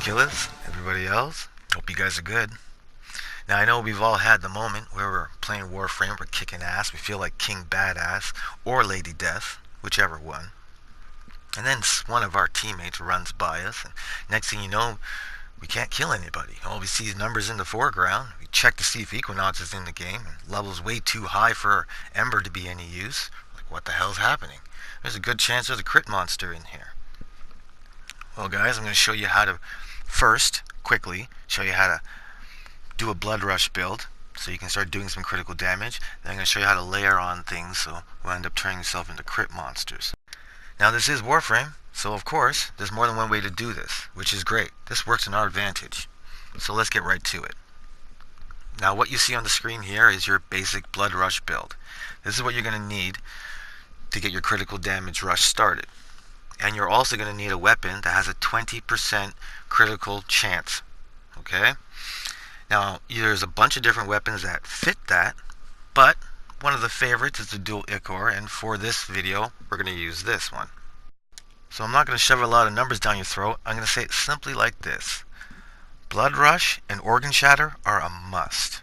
Teamkills, everybody else. Hope you guys are good. Now I know we've all had the moment where we're playing Warframe, we're kicking ass, we feel like King Badass or Lady Death, whichever one. And then one of our teammates runs by us, and next thing you know, we can't kill anybody. All we see is numbers in the foreground. We check to see if Equinox is in the game, and level's way too high for Ember to be any use. Like, what the hell's happening? There's a good chance there's a crit monster in here. Well guys, I'm going to show you how to first, quickly, show you how to do a blood rush build so you can start doing some critical damage. Then I'm going to show you how to layer on things so we'll end up turning yourself into crit monsters. Now this is Warframe, so of course there's more than one way to do this, which is great. This works in our advantage. So let's get right to it. Now what you see on the screen here is your basic blood rush build. This is what you're going to need to get your critical damage rush started. And you're also going to need a weapon that has a 20% critical chance. Okay? Now, there's a bunch of different weapons that fit that, but one of the favorites is the dual ichor, and for this video, we're going to use this one. So I'm not going to shove a lot of numbers down your throat. I'm going to say it simply like this. Blood Rush and Organ Shatter are a must.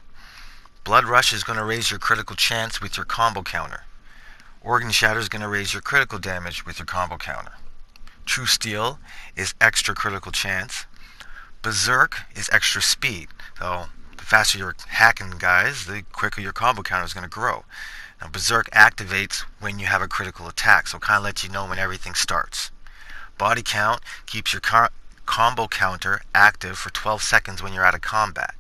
Blood Rush is going to raise your critical chance with your combo counter. Organ Shatter is going to raise your critical damage with your combo counter. True Steel is extra critical chance. Berserk is extra speed. So the faster you're hacking guys, the quicker your combo counter is going to grow. Now Berserk activates when you have a critical attack, so it kind of lets you know when everything starts. Body Count keeps your combo counter active for 12 seconds when you're out of combat.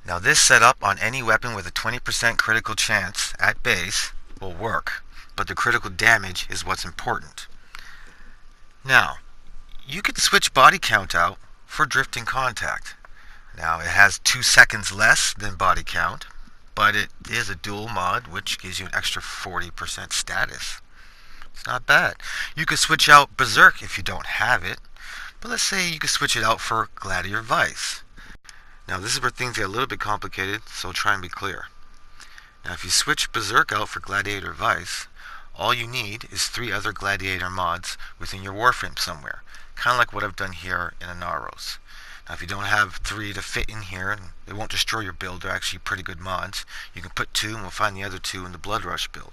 Now this setup on any weapon with a 20% critical chance at base will work, but the critical damage is what's important. Now, you could switch body count out for drifting contact. Now, it has 2 seconds less than body count, but it is a dual mod, which gives you an extra 40% status. It's not bad. You could switch out Berserk if you don't have it, but let's say you could switch it out for Gladiator Vice. Now, this is where things get a little bit complicated, so try and be clear. Now, if you switch Berserk out for Gladiator Vice, all you need is 3 other Gladiator mods within your Warframe somewhere. Kind of like what I've done here in Anaros. Now if you don't have 3 to fit in here, and they won't destroy your build, they're actually pretty good mods, you can put 2 and we'll find the other 2 in the Blood Rush build.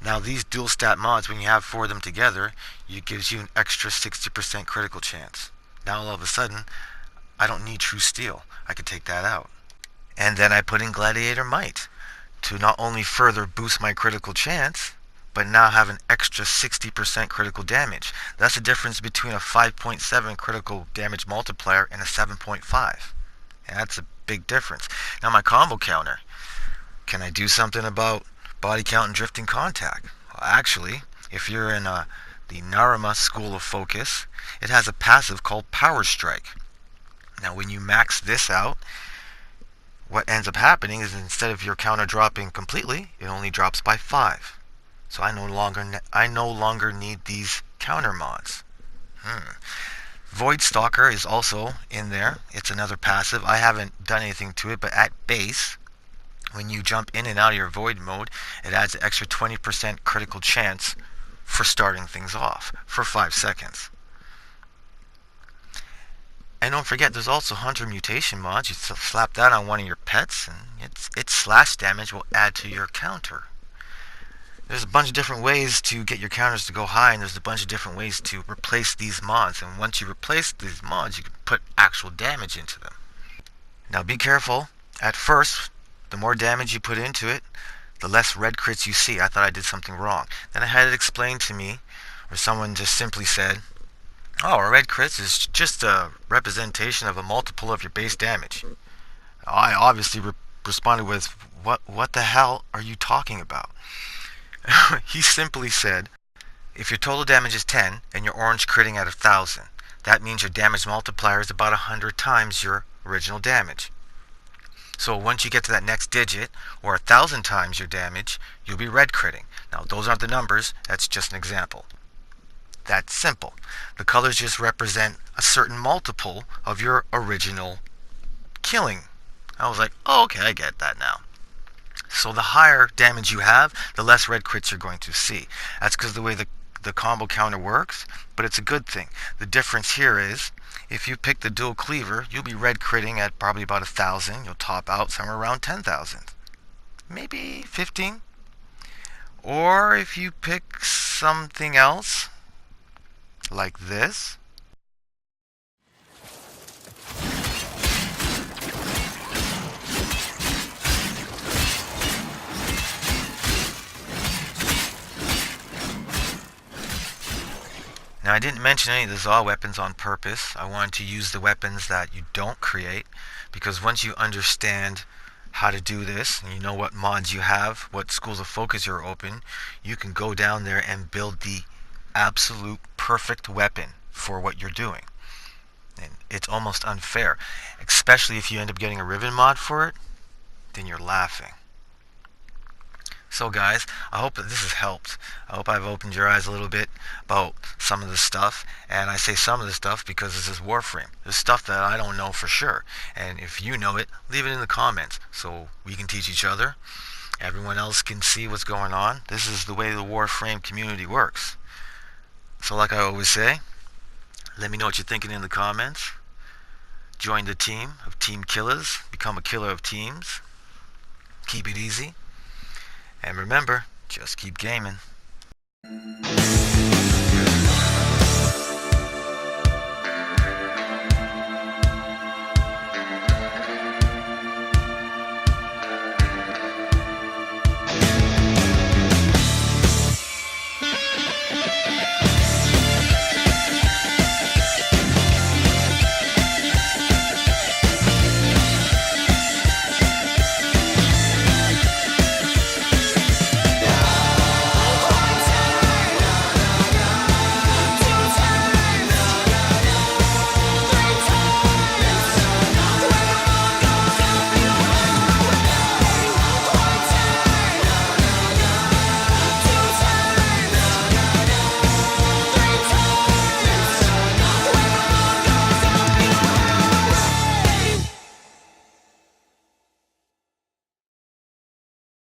Now these dual stat mods, when you have 4 of them together, it gives you an extra 60% critical chance. Now all of a sudden, I don't need True Steel. I could take that out. And then I put in Gladiator Might to not only further boost my critical chance, but now have an extra 60% critical damage. That's the difference between a 5.7 critical damage multiplier and a 7.5. And that's a big difference. Now my combo counter. Can I do something about body count and drifting contact? Well, actually, if you're in the Naruma School of Focus, it has a passive called Power Strike. Now when you max this out, what ends up happening is instead of your counter dropping completely, it only drops by 5. So I no longer need these counter mods. Void Stalker is also in there. It's another passive. I haven't done anything to it, but at base, when you jump in and out of your Void mode, it adds an extra 20% critical chance for starting things off for 5 seconds. And don't forget, there's also Hunter Mutation mods. You slap that on one of your pets, and its slash damage will add to your counter. There's a bunch of different ways to get your counters to go high, and there's a bunch of different ways to replace these mods. And once you replace these mods, you can put actual damage into them. Now be careful. At first, the more damage you put into it, the less red crits you see. I thought I did something wrong. Then I had it explained to me, or someone just simply said, oh, a red crits is just a representation of a multiple of your base damage. I obviously responded with, what the hell are you talking about? He simply said, if your total damage is 10 and your orange critting at 1,000, that means your damage multiplier is about 100 times your original damage. So once you get to that next digit, or 1,000 times your damage, you'll be red critting. Now those aren't the numbers, that's just an example. That's simple. The colors just represent a certain multiple of your original killing. I was like, oh, okay, I get that now. So the higher damage you have, the less red crits you're going to see. That's because the way the the combo counter works, but it's a good thing. The difference here is, if you pick the dual cleaver, you'll be red critting at probably about 1,000. You'll top out somewhere around 10,000, maybe 15. Or if you pick something else, like this, now I didn't mention any of the Zaw weapons on purpose. I wanted to use the weapons that you don't create, because once you understand how to do this, and you know what mods you have, what schools of focus you're open, you can go down there and build the absolute perfect weapon for what you're doing. And it's almost unfair, especially if you end up getting a Riven mod for it, then you're laughing. So guys, I hope that this has helped. I hope I've opened your eyes a little bit about some of the stuff. And I say some of the stuff because this is Warframe. There's stuff that I don't know for sure. And if you know it, leave it in the comments so we can teach each other. Everyone else can see what's going on. This is the way the Warframe community works. So like I always say, let me know what you're thinking in the comments. Join the team of Team Killers. Become a killer of teams. Keep it easy. And remember, just keep gaming.